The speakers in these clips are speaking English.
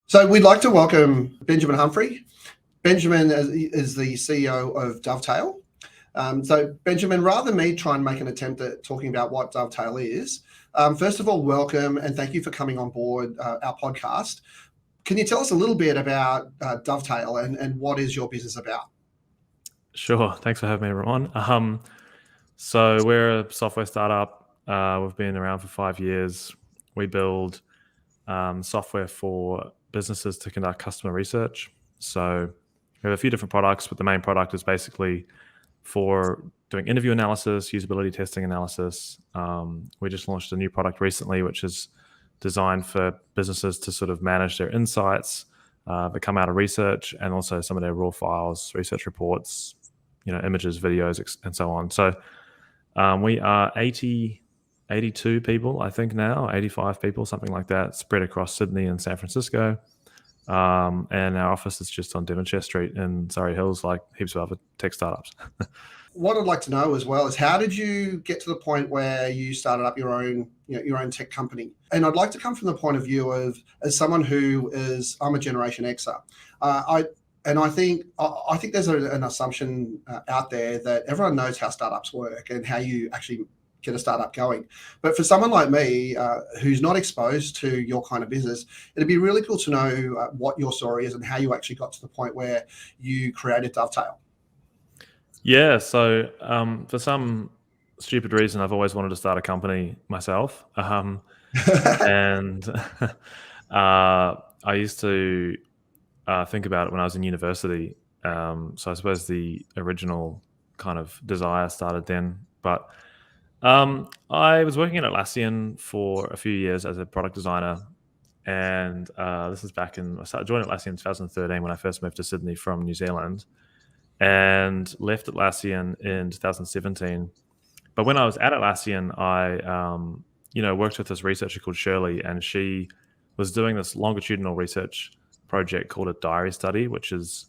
So we'd like to welcome Benjamin Humphrey. Benjamin is the CEO of Dovetail. So Benjamin, rather than me try and make an attempt at talking about what Dovetail is, first of all, welcome and thank you for coming on board our podcast. Can you tell us a little bit about Dovetail and what is your business about? Sure. Thanks for having me, Ramon. So we're a software startup. We've been around for 5 years. We build software for businesses to conduct customer research. So we have a few different products, but the main product is basically for doing interview analysis, usability testing analysis. We just launched a new product recently, which is designed for businesses to sort of manage their insights that come out of research, and also some of their raw files, research reports, images, videos, and so on. So we are 82 people, I think now, 85 people, something like that, spread across Sydney and San Francisco. And our office is just on Devonshire Street in Surrey Hills, like heaps of other tech startups. What I'd like to know as well is, how did you get to the point where you started up your own tech company? And I'd like to come from the point of view of, as someone who is, I'm a Generation Xer. I think there's an assumption out there that everyone knows how startups work and how you actually get a startup going. But for someone like me who's not exposed to your kind of business, it'd be really cool to know what your story is and how you actually got to the point where you created Dovetail. Yeah, so for some stupid reason, I've always wanted to start a company myself. And I used to think about it when I was in university. So I suppose the original kind of desire started then. But I was working at Atlassian for a few years as a product designer. And this is I joined Atlassian in 2013 when I first moved to Sydney from New Zealand, and left Atlassian in 2017. But when I was at Atlassian, I worked with this researcher called Shirley, and she was doing this longitudinal research project called a diary study, which is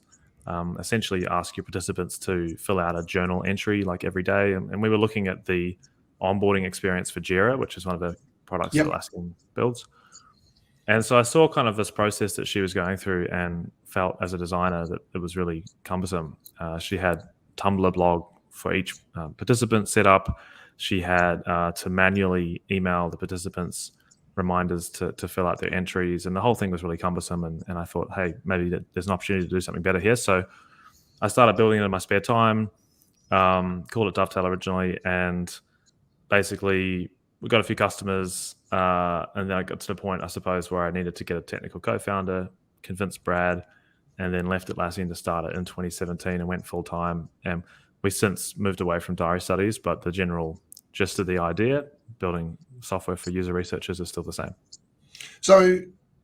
essentially you ask your participants to fill out a journal entry like every day. And we were looking at the onboarding experience for Cura, which is one of the products that Atlassian builds. And so I saw kind of this process that she was going through and felt as a designer that it was really cumbersome. She had Tumblr blog for each participant set up. She had to manually email the participants reminders to fill out their entries, and the whole thing was really cumbersome. And I thought, hey, maybe there's an opportunity to do something better here. So I started building it in my spare time, called it Dovetail originally, and basically we got a few customers, and then I got to the point, I suppose, where I needed to get a technical co-founder, convinced Brad, and then left Atlassian to start it in 2017 and went full time. And we since moved away from diary studies, but the general gist of the idea, building software for user researchers, is still the same. So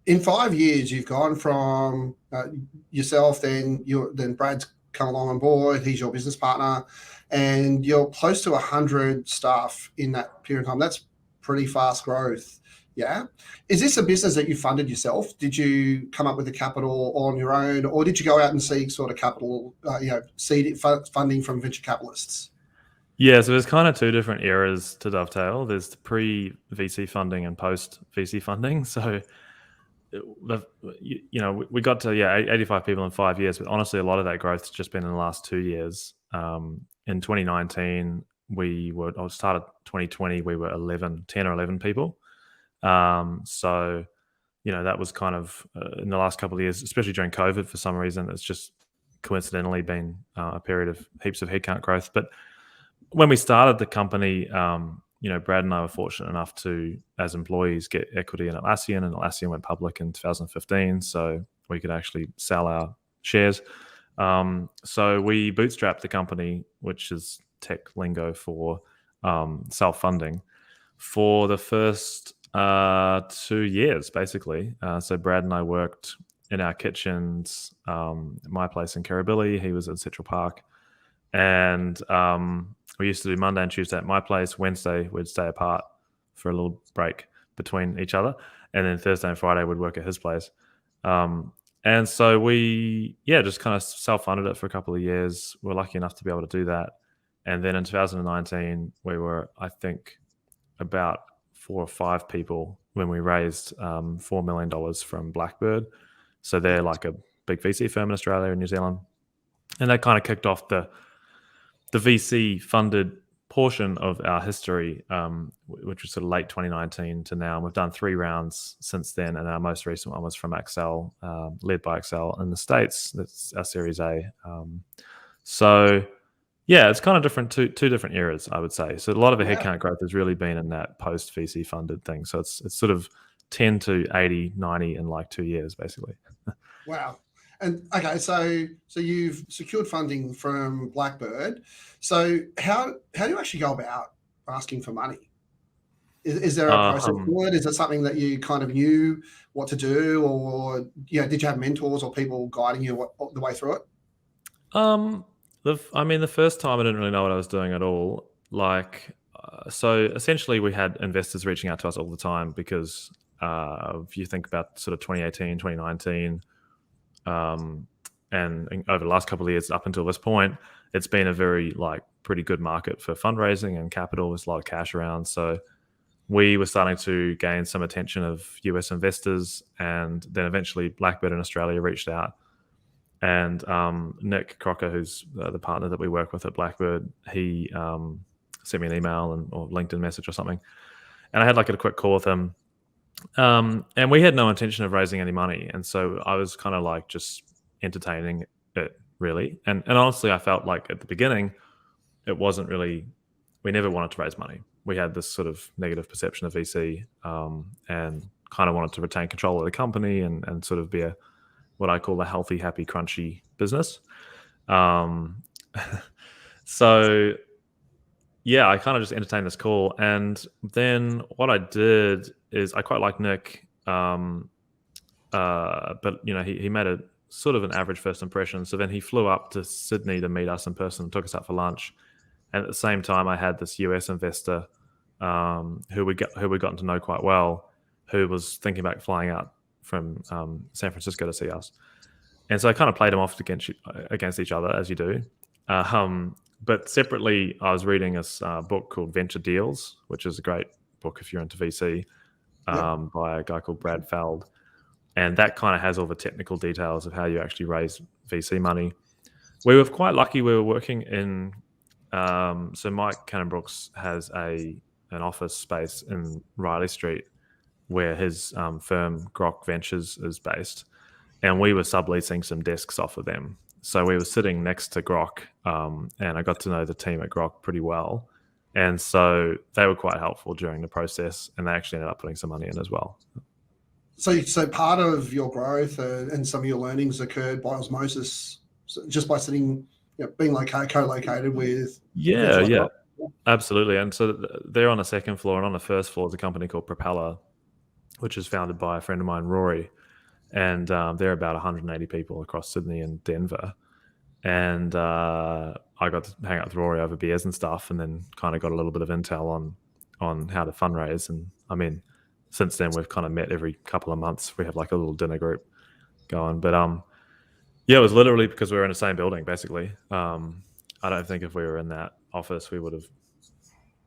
in 5 years, you've gone from yourself, then Brad's come along on board, he's your business partner, and you're close to 100 staff in that period of time. That's pretty fast growth. Yeah. Is this a business that you funded yourself? Did you come up with the capital on your own, or did you go out and seek sort of capital, seed funding from venture capitalists? Yeah, so there's kind of two different eras to Dovetail. There's the pre-VC funding and post-VC funding. So, we got to 85 people in 5 years, but honestly, a lot of that growth has just been in the last 2 years. In 2019, started 2020, we were 10 or 11 people. So, that was kind of in the last couple of years, especially during COVID, for some reason, it's just coincidentally been a period of heaps of headcount growth. But when we started the company, Brad and I were fortunate enough to, as employees, get equity in Atlassian, and Atlassian went public in 2015, so we could actually sell our shares. So we bootstrapped the company, which is tech lingo for self-funding, for the first 2 years, basically. So Brad and I worked in our kitchens, my place in Kirribilli, he was in Central Park. And we used to do Monday and Tuesday at my place. Wednesday, we'd stay apart for a little break between each other. And then Thursday and Friday, we'd work at his place. And so we, just kind of self-funded it for a couple of years. We're lucky enough to be able to do that. And then in 2019, we were, I think, about 4 or 5 people when we raised $4 million from Blackbird. So they're like a big VC firm in Australia and New Zealand. And that kind of kicked off the VC funded portion of our history, which was sort of late 2019 to now. And we've done 3 rounds since then. And our most recent one was from Excel, led by Excel in the States. That's our Series A. So yeah, it's kind of different, two different eras, I would say. So a lot of the headcount growth has really been in that post VC funded thing. So it's sort of 10 to 80, 90 in like 2 years, basically. Wow. And okay, so you've secured funding from Blackbird. So how do you actually go about asking for money? Is there a process for it? Is it something that you kind of knew what to do, or did you have mentors or people guiding you the way through it? The first time I didn't really know what I was doing at all. So essentially we had investors reaching out to us all the time because if you think about sort of 2018, 2019, and over the last couple of years up until this point, it's been a very pretty good market for fundraising and capital. There's a lot of cash around. So we were starting to gain some attention of US investors, and then eventually Blackbird in Australia reached out. And Nick Crocker, who's the partner that we work with at Blackbird, he sent me an email or LinkedIn message or something. And I had a quick call with him. And we had no intention of raising any money. And so I was kind of just entertaining it, really. And honestly, I felt like at the beginning, it wasn't really, we never wanted to raise money. We had this sort of negative perception of VC and kind of wanted to retain control of the company and sort of be what I call a healthy, happy, crunchy business. So yeah, I kind of just entertained this call. And then what I did is I quite like Nick, but he made a sort of an average first impression. So then he flew up to Sydney to meet us in person, took us out for lunch. And at the same time, I had this US investor who we gotten to know quite well, who was thinking about flying out from San Francisco to see us. And so I kind of played them off against each other, as you do. But separately, I was reading this book called Venture Deals, which is a great book if you're into VC, by a guy called Brad Feld. And that kind of has all the technical details of how you actually raise VC money. We were quite lucky. We were working in, so Mike Cannon-Brooks has an office space in Riley Street where his firm Grok Ventures is based. And we were subleasing some desks off of them. So we were sitting next to Grok, and I got to know the team at Grok pretty well. And so they were quite helpful during the process, and they actually ended up putting some money in as well. So part of your growth and some of your learnings occurred by osmosis, just by sitting, being co-located with. Yeah, absolutely. And so they're on the second floor, and on the first floor is a company called Propeller, which is founded by a friend of mine, Rory. And they're about 180 people across Sydney and Denver. And I got to hang out with Rory over beers and stuff, and then kind of got a little bit of intel on how to fundraise. And I mean, since then we've kind of met every couple of months. We have a little dinner group going. But it was literally because we were in the same building, basically. I don't think if we were in that office, we would have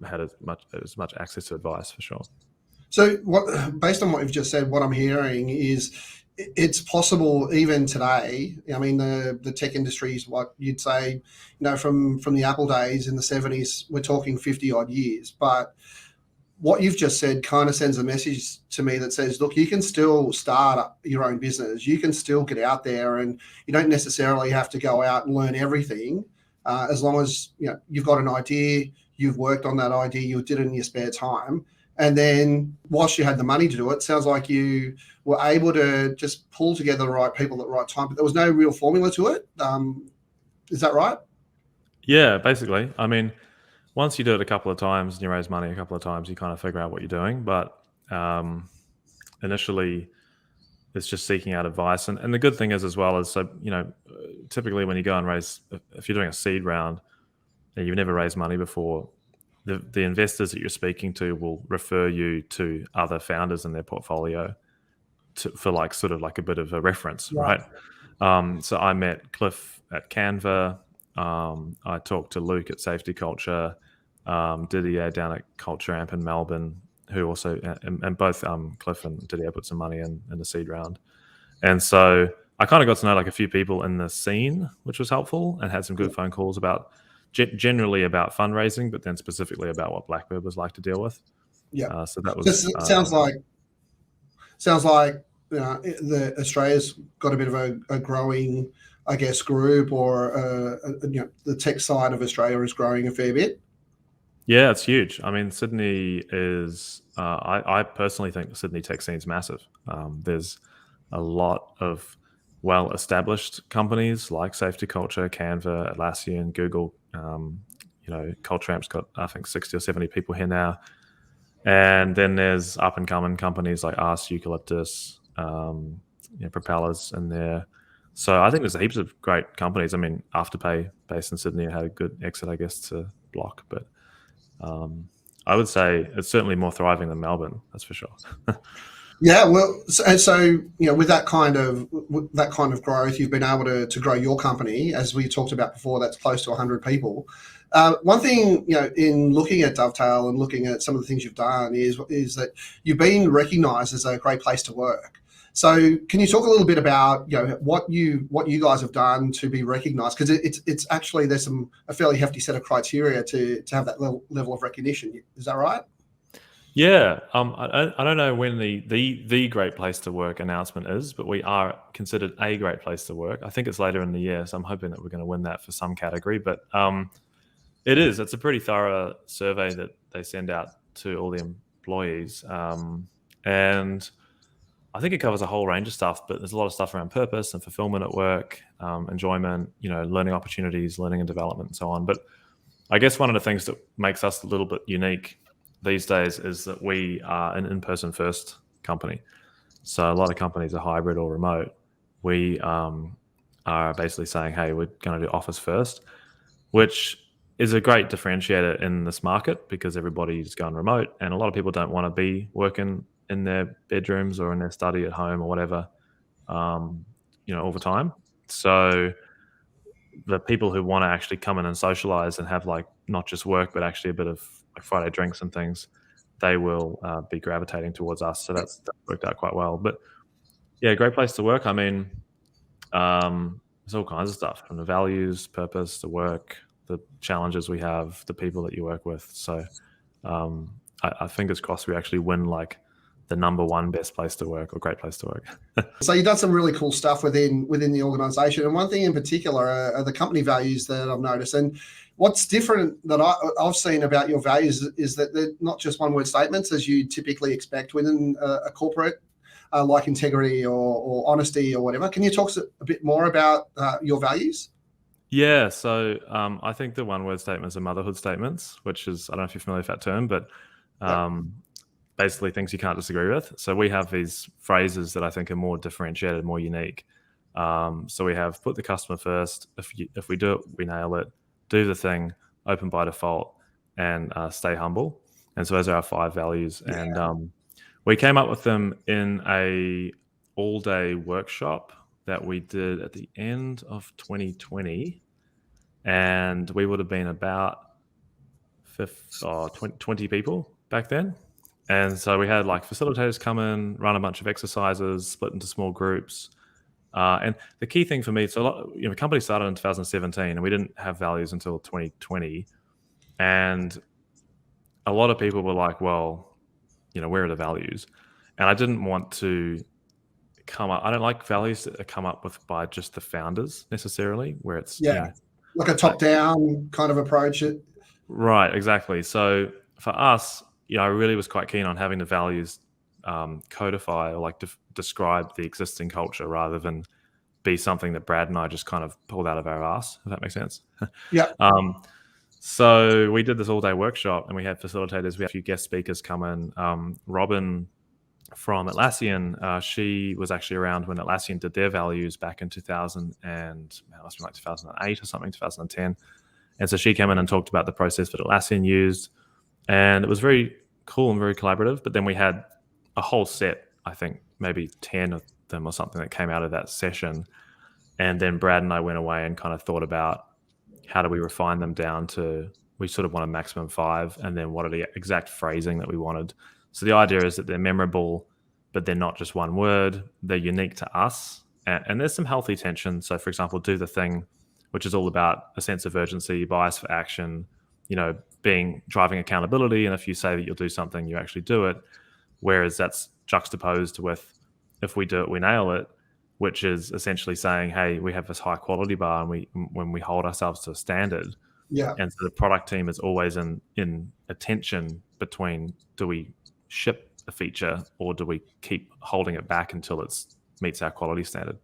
had as much access to advice, for sure. So based on what you've just said, what I'm hearing is it's possible even today. I mean, the tech industry is what you'd say, from the Apple days in the 70s, we're talking 50 odd years. But what you've just said kind of sends a message to me that says, look, you can still start up your own business. You can still get out there, and you don't necessarily have to go out and learn everything. As long as you've got an idea, you've worked on that idea, you did it in your spare time. And then whilst you had the money to do it, sounds like you were able to just pull together the right people at the right time, but there was no real formula to it. Is that right? Yeah, basically. I mean, once you do it a couple of times and you raise money a couple of times, you kind of figure out what you're doing. But initially, it's just seeking out advice. And the good thing is as well is, typically when you go and raise, if you're doing a seed round and you've never raised money before, the investors that you're speaking to will refer you to other founders in their portfolio for a bit of a reference, right? So I met Cliff at Canva. I talked to Luke at Safety Culture, Didier down at Culture Amp in Melbourne, who also, and both Cliff and Didier put some money in the seed round. And so I kind of got to know like a few people in the scene, which was helpful, and had some good phone calls about generally about fundraising, but then specifically about what Blackbird was like to deal with. Yeah. So that This was sounds like the Australia's got a bit of a growing, I guess, group, or the tech side of Australia is growing a fair bit. yeah, it's huge. I mean, Sydney is. I personally think the Sydney tech scene is massive. There's a lot of well-established companies like Safety Culture, Canva, Atlassian, Google. Culture Amp's got I think 60 or 70 people here now, and then there's up-and-coming companies like Us, Eucalyptus, Propellers in there. So I think there's heaps of great companies. I mean, Afterpay, based in Sydney, had a good exit, I guess, to Block, but I would say it's certainly more thriving than Melbourne. That's for sure. Yeah, well, so with that kind of growth, you've been able to grow your company, as we talked about before. That's close to 100 people. One thing, in looking at Dovetail and looking at some of the things you've done is that you've been recognised as a great place to work. So, can you talk a little bit about what you guys have done to be recognised? Because it's actually there's a fairly hefty set of criteria to have that level of recognition. Is that right? Yeah, I don't know when the great place to work announcement is, but we are considered a great place to work. I think it's later in the year, so I'm hoping that we're going to win that for some category. But it is. It's a pretty thorough survey that they send out to all the employees, and I think it covers a whole range of stuff. But there's a lot of stuff around purpose and fulfillment at work, enjoyment, learning opportunities, learning and development, and so on. But I guess one of the things that makes us a little bit unique these days is that we are an in-person first company. So a lot of companies are hybrid or remote. We are basically saying, hey, we're going to do office first, which is a great differentiator in this market because everybody's going remote and a lot of people don't want to be working in their bedrooms or in their study at home or whatever, all the time. So the people who want to actually come in and socialize and have like not just work, but actually a bit of like Friday drinks and things, they will be gravitating towards us. So that worked out quite well. But yeah, great place to work. I mean, there's all kinds of stuff from the values, purpose, the work, the challenges we have, the people that you work with. So I fingers crossed we actually win like the number one best place to work or great place to work. So you've done some really cool stuff within the organisation, and one thing in particular are the company values that I've noticed. And what's different that I've seen about your values is that they're not just one-word statements as you typically expect within a corporate, like integrity or honesty or whatever. Can you talk a bit more about your values? Yeah, so I think the one-word statements are motherhood statements, which is, I don't know if you're familiar with that term, but basically things you can't disagree with. So we have these phrases that I think are more differentiated, more unique. So we have put the customer first. If we do it, we nail it. Do the thing, open by default, and stay humble. And so those are our 5 values. Yeah. And we came up with them in a all-day workshop that we did at the end of 2020. And we would have been about 20 people back then. And so we had like facilitators come in, run a bunch of exercises, split into small groups. And the key thing for me, so the company started in 2017 and we didn't have values until 2020. And a lot of people were like, well, where are the values? And I didn't want to I don't like values that are come up with by just the founders necessarily, where it's like a top-down kind of approach. Right, exactly. So for us, I really was quite keen on having the values codify or like describe the existing culture rather than be something that Brad and I just kind of pulled out of our ass, if that makes sense. Yeah. So we did this all-day workshop and we had facilitators. We had a few guest speakers come in. Robin from Atlassian, she was actually around when Atlassian did their values back in 2008 or something, 2010. And so she came in and talked about the process that Atlassian used. And it was very cool and very collaborative. But then we had a whole set, I think maybe 10 of them or something that came out of that session. And then Brad and I went away and kind of thought about how do we refine them down to, we sort of want a maximum 5. And then what are the exact phrasing that we wanted. So the idea is that they're memorable, but they're not just one word. They're unique to us. And there's some healthy tension. So, for example, do the thing, which is all about a sense of urgency, bias for action, driving accountability. And if you say that you'll do something, you actually do it. Whereas that's juxtaposed with, if we do it, we nail it, which is essentially saying, hey, we have this high quality bar, and when we hold ourselves to a standard. Yeah. And so the product team is always in a tension between, do we ship a feature or do we keep holding it back until it meets our quality standard?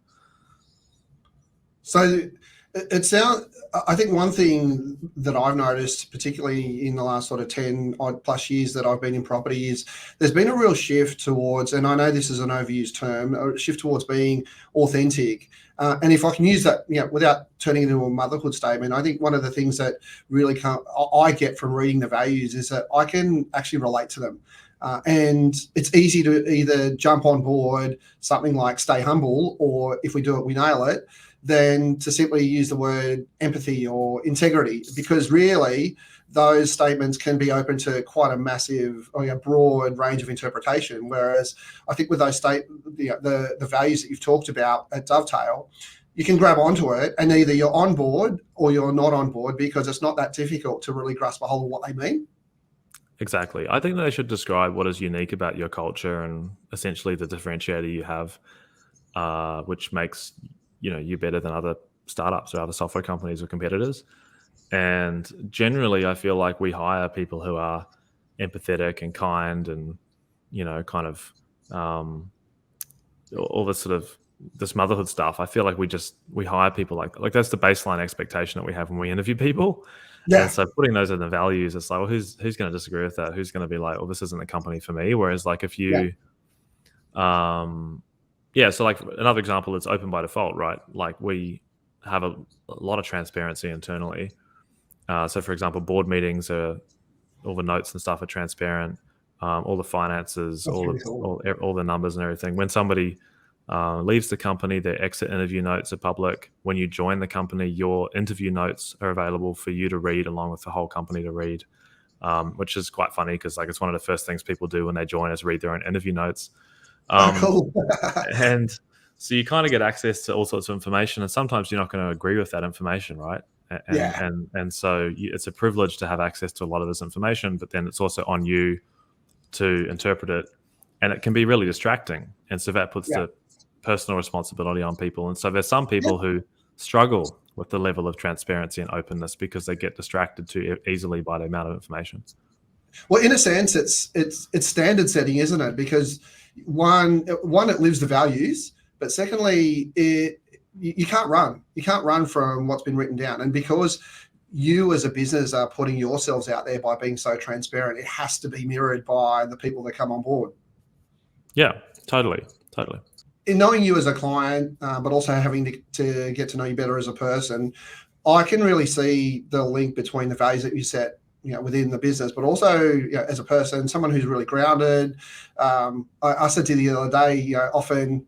So it sounds, I think one thing that I've noticed, particularly in the last sort of 10 odd plus years that I've been in property, is there's been a real shift towards, and I know this is an overused term, a shift towards being authentic. And if I can use that, without turning it into a motherhood statement, I think one of the things that really I get from reading the values is that I can actually relate to them. And it's easy to either jump on board something like stay humble, or if we do it, we nail it, than to simply use the word empathy or integrity, because really those statements can be open to quite a massive, broad range of interpretation. Whereas I think with those the values that you've talked about at Dovetail, you can grab onto it and either you're on board or you're not on board, because it's not that difficult to really grasp a hold of what they mean. Exactly. I think they should describe what is unique about your culture and essentially the differentiator you have, which makes you better than other startups or other software companies or competitors. And generally, I feel like we hire people who are empathetic and kind, and kind of all this sort of this motherhood stuff. I feel like we hire people like that's the baseline expectation that we have when we interview people. Yeah. And so putting those in the values, it's like, well, who's going to disagree with that? Who's going to be like, well, this isn't the company for me? Whereas like if you, so like another example is open by default, right? Like we have a lot of transparency internally. So for example, board meetings all the notes and stuff are transparent. All the finances, all the numbers and everything. When somebody leaves the company, their exit interview notes are public. When you join the company, your interview notes are available for you to read along with the whole company to read, which is quite funny because like it's one of the first things people do when they join is read their own interview notes. Cool. And so you kind of get access to all sorts of information, and sometimes you're not going to agree with that information, right? And so it's a privilege to have access to a lot of this information, but then it's also on you to interpret it, and it can be really distracting. And so that puts the personal responsibility on people. And so there's some people who struggle with the level of transparency and openness because they get distracted too easily by the amount of information. Well, in a sense, it's standard setting, isn't it? Because one, it lives the values, but secondly, you can't run from what's been written down. And because you as a business are putting yourselves out there by being so transparent, it has to be mirrored by the people that come on board. Yeah, totally. In knowing you as a client, but also having to get to know you better as a person, I can really see the link between the values that you set, within the business, but also as a person, someone who's really grounded. I said to you the other day, often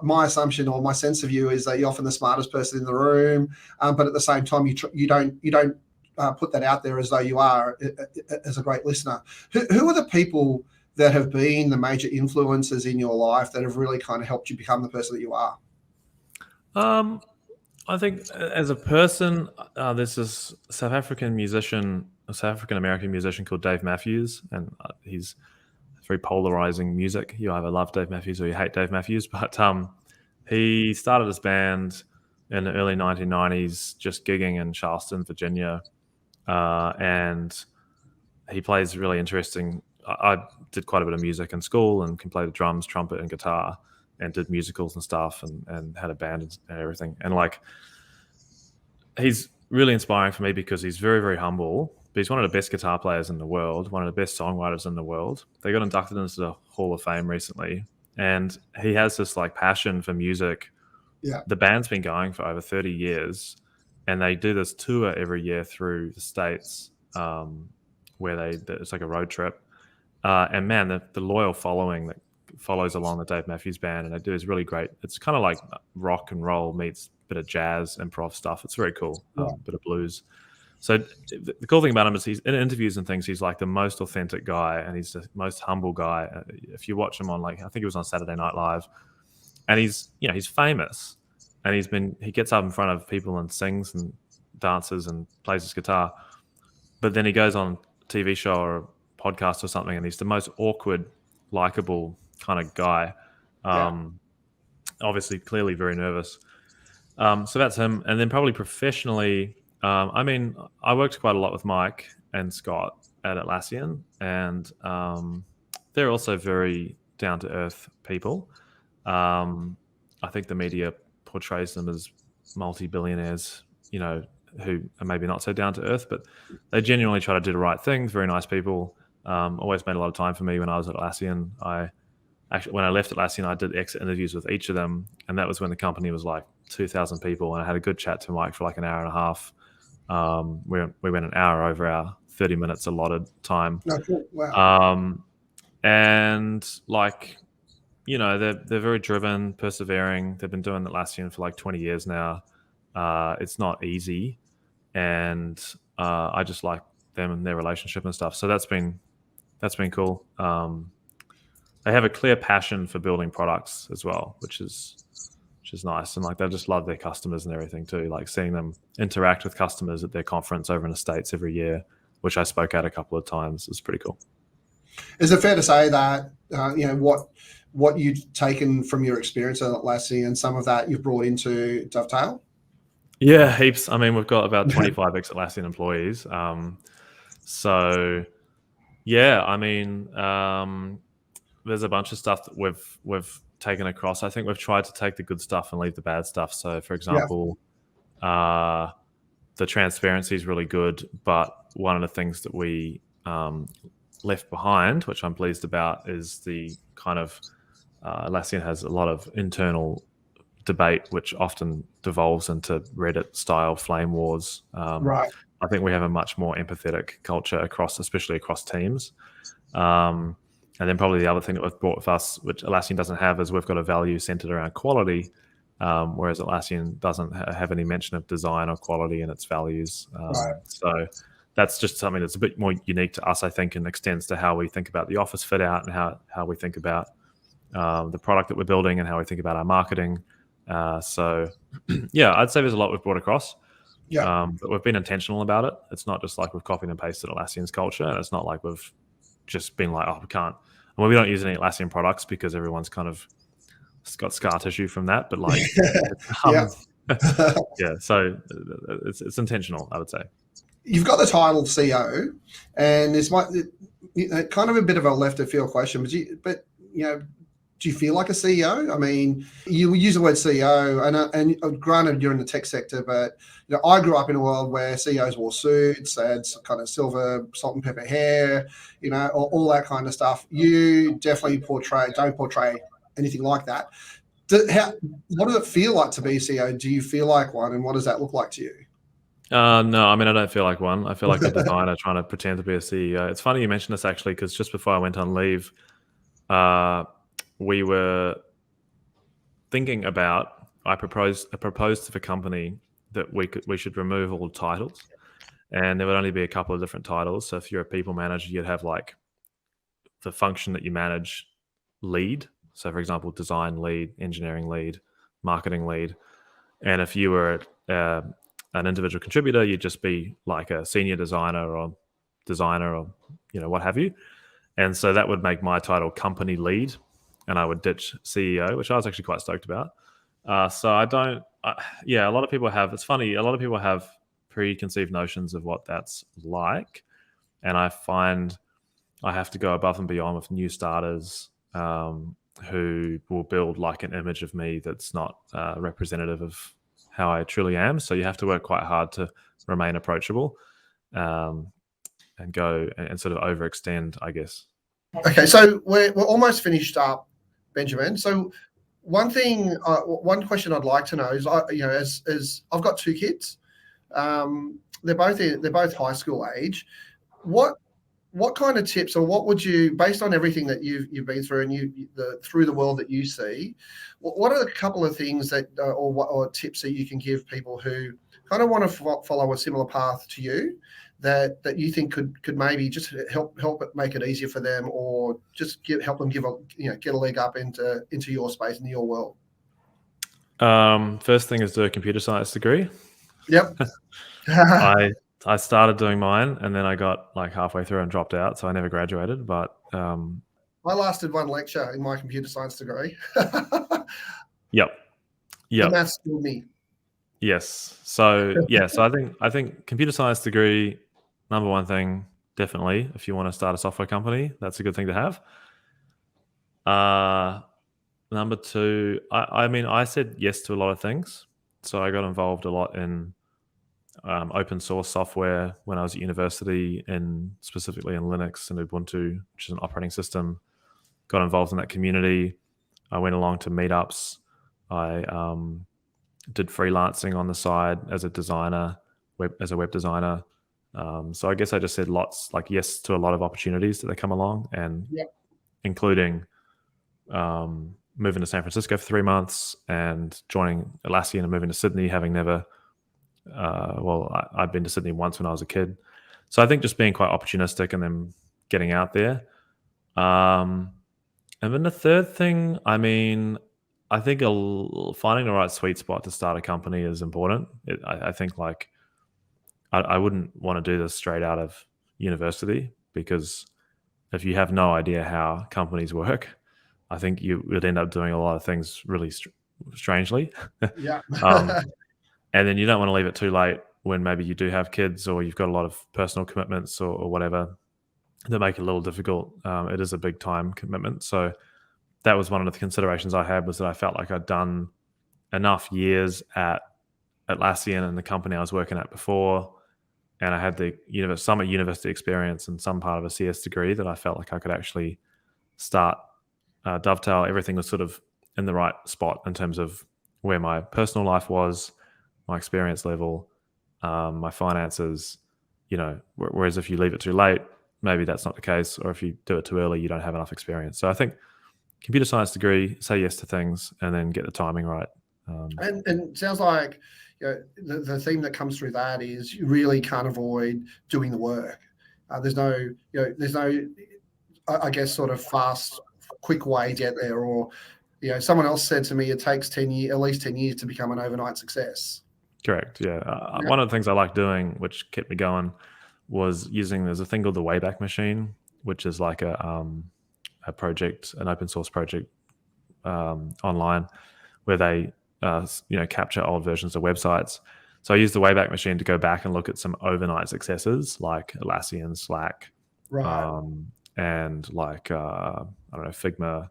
my assumption or my sense of you is that you're often the smartest person in the room, but at the same time, you don't put that out there as though you are as a great listener. Who are the people that have been the major influences in your life that have really kind of helped you become the person that you are? I think as a person, there's this South African American musician called Dave Matthews, and he's very polarizing music. You either love Dave Matthews or you hate Dave Matthews, but he started his band in the early 1990s, just gigging in Charleston, Virginia, and he plays really interesting. I did quite a bit of music in school and can play the drums, trumpet, and guitar, and did musicals and stuff, and had a band and everything. And like, he's really inspiring for me because he's very, very humble, but he's one of the best guitar players in the world, one of the best songwriters in the world. They got inducted into the Hall of Fame recently, and he has this like passion for music. Yeah. The band's been going for over 30 years, and they do this tour every year through the States, where it's like a road trip. And man, the loyal following that follows along the Dave Matthews Band, and they do is really great. It's kind of like rock and roll meets a bit of jazz, improv stuff. It's very cool, bit of blues. So the cool thing about him is he's in interviews and things, he's like the most authentic guy, and he's the most humble guy. If you watch him on, like, I think he was on Saturday Night Live, and he's famous, and he gets up in front of people and sings and dances and plays his guitar, but then he goes on a TV show or a podcast or something, and he's the most awkward, likable kind of guy. Obviously, clearly very nervous. So that's him. And then probably professionally, I worked quite a lot with Mike and Scott at Atlassian, and they're also very down-to-earth people. I think the media portrays them as multi-billionaires, who are maybe not so down-to-earth, but they genuinely try to do the right things. Very nice people. Always made a lot of time for me when I was at Atlassian. When I left Atlassian, I did exit interviews with each of them, and that was when the company was like 2,000 people, and I had a good chat to Mike for like an hour and a half. We went an hour over our 30 minutes allotted time. Oh, cool. Wow. And like, they're very driven, persevering. They've been doing Atlassian for like 20 years now. It's not easy, and I just like them and their relationship and stuff. So that's been cool. They have a clear passion for building products as well, which is nice. And like, they just love their customers and everything too. Like seeing them interact with customers at their conference over in the States every year, which I spoke at a couple of times, is pretty cool. Is it fair to say that what you've taken from your experience at Atlassian and some of that you've brought into Dovetail? Yeah, heaps. I mean, we've got about 25 ex-Atlassian employees. So yeah, I mean, there's a bunch of stuff that we've taken across. I think we've tried to take the good stuff and leave the bad stuff. So for example, the transparency is really good, but one of the things that we left behind, which I'm pleased about, is the kind of Atlassian has a lot of internal debate, which often devolves into Reddit-style flame wars. Right. I think we have a much more empathetic culture especially across teams. And then probably the other thing that we've brought with us, which Atlassian doesn't have, is we've got a value centered around quality, whereas Atlassian doesn't have any mention of design or quality in its values. Right. So that's just something that's a bit more unique to us, I think, and extends to how we think about the office fit out and how we think about the product that we're building and how we think about our marketing. So yeah, I'd say there's a lot we've brought across. Yeah. But we've been intentional about it. It's not just like we've copied and pasted Atlassian's culture, and it's not like we've just been like, we can't. Well, we don't use any Atlassian products because everyone's kind of got scar tissue from that. But like, yeah. So it's intentional, I would say. You've got the title CEO, and this might kind of a bit of a left of field question, but do you feel like a CEO? I mean, you use the word CEO, and granted you're in the tech sector, but I grew up in a world where CEOs wore suits, they had some kind of silver salt and pepper hair, all that kind of stuff. You definitely don't portray anything like that. What does it feel like to be a CEO? Do you feel like one, and what does that look like to you? No, I mean, I don't feel like one. I feel like a designer trying to pretend to be a CEO. It's funny you mentioned this actually, because just before I went on leave, we were thinking about, I proposed to the company that we should remove all titles, and there would only be a couple of different titles. So if you're a people manager, you'd have like the function that you manage lead. So for example, design lead, engineering lead, marketing lead. And if you were an individual contributor, you'd just be like a senior designer or what have you. And so that would make my title company lead, and I would ditch CEO, which I was actually quite stoked about. So a lot of people have, it's funny, a lot of people have preconceived notions of what that's like. And I find I have to go above and beyond with new starters who will build like an image of me that's not representative of how I truly am. So you have to work quite hard to remain approachable and go and sort of overextend, I guess. Okay, so we're almost finished up, Benjamin. So one question I'd like to know is, as I've got two kids, they're both high school age. What what kind of tips, or what would you, based on everything that you've been through and through the world that you see, what are a couple of things that or tips that you can give people who kind of want to follow a similar path to you, that you think could maybe just help it make it easier for them, or just help them get a leg up into your space, into your world? First thing is do a computer science degree. Yep. I started doing mine, and then I got like halfway through and dropped out, so I never graduated. But I lasted one lecture in my computer science degree. Yep. The maths killed me. Yes. So I think computer science degree, number one thing, definitely, if you want to start a software company, that's a good thing to have. Number two, I said yes to a lot of things. So I got involved a lot in open source software when I was at university, specifically in Linux and Ubuntu, which is an operating system. Got involved in that community. I went along to meetups. I did freelancing on the side as a designer, as a web designer. So I guess I just said yes to a lot of opportunities that come along, and including moving to San Francisco for 3 months and joining Atlassian and moving to Sydney, having never, I'd been to Sydney once when I was a kid. So I think just being quite opportunistic and then getting out there. And then the third thing, I think finding the right sweet spot to start a company is important. I think I wouldn't want to do this straight out of university, because if you have no idea how companies work, I think you would end up doing a lot of things really strangely. Yeah. And then you don't want to leave it too late when maybe you do have kids, or you've got a lot of personal commitments or whatever that make it a little difficult. It is a big time commitment. So that was one of the considerations I had, was that I felt like I'd done enough years at Atlassian and the company I was working at before, and I had the some university experience and some part of a CS degree, that I felt like I could actually start Dovetail. Everything was sort of in the right spot in terms of where my personal life was, my experience level, my finances, whereas if you leave it too late, maybe that's not the case, or if you do it too early, you don't have enough experience. So I think computer science degree, say yes to things, and then get the timing right. And it sounds like the theme that comes through that is you really can't avoid doing the work. There's no, I guess, sort of fast, quick way to get there. Or, someone else said to me, it takes at least 10 years to become an overnight success. Correct. Yeah. One of the things I like doing, which kept me going, was there's a thing called the Wayback Machine, which is like a project, an open source project online, where they capture old versions of websites. So I use the Wayback Machine to go back and look at some overnight successes like Atlassian, Slack, right, and Figma,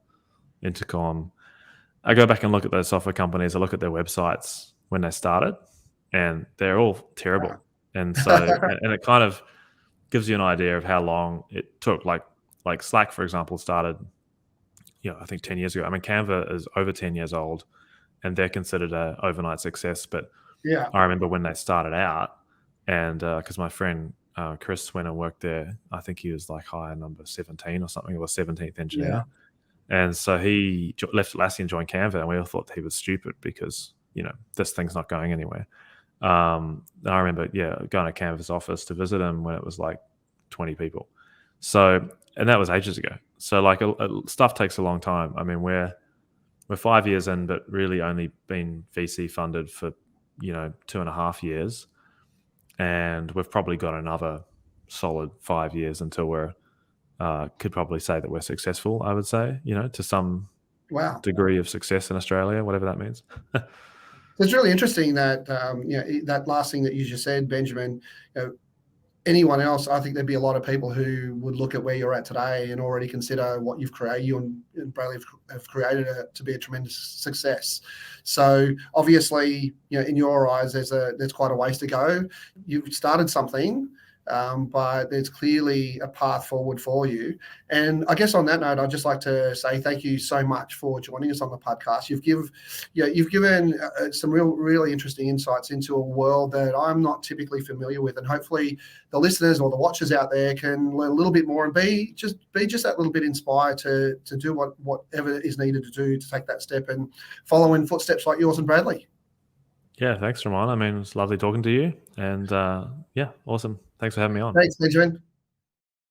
Intercom. I go back and look at those software companies. I look at their websites when they started, and they're all terrible. Right. And so, and it kind of gives you an idea of how long it took. Like Slack, for example, started, I think 10 years ago. Canva is over 10 years old, and they're considered an overnight success. But I remember when they started out, and because my friend Chris went and worked there, I think he was like hire number 17 or something, or 17th engineer. Yeah. And so he left Atlassian and joined Canva, and we all thought he was stupid because, this thing's not going anywhere. I remember, going to Canva's office to visit him when it was like 20 people. So, and that was ages ago. So stuff takes a long time. We're 5 years in, but really only been VC funded for, 2.5 years. And we've probably got another solid 5 years until we're, could probably say that we're successful, I would say, to some degree of success in Australia, whatever that means. It's really interesting that, that last thing that you just said, Benjamin. Anyone else, I think there'd be a lot of people who would look at where you're at today and already consider what you've created. You and Bradley have created it to be a tremendous success. So obviously, in your eyes, there's quite a ways to go. You've started something but there's clearly a path forward for you. And I guess on that note, I'd just like to say thank you so much for joining us on the podcast. You've given some really interesting insights into a world that I'm not typically familiar with, and hopefully the listeners or the watchers out there can learn a little bit more and be just that little bit inspired to do whatever is needed to do to take that step and follow in footsteps like yours and Bradley. Yeah, thanks, Ramon. I mean, it was lovely talking to you. And yeah, awesome. Thanks for having me on. Thanks, Benjamin.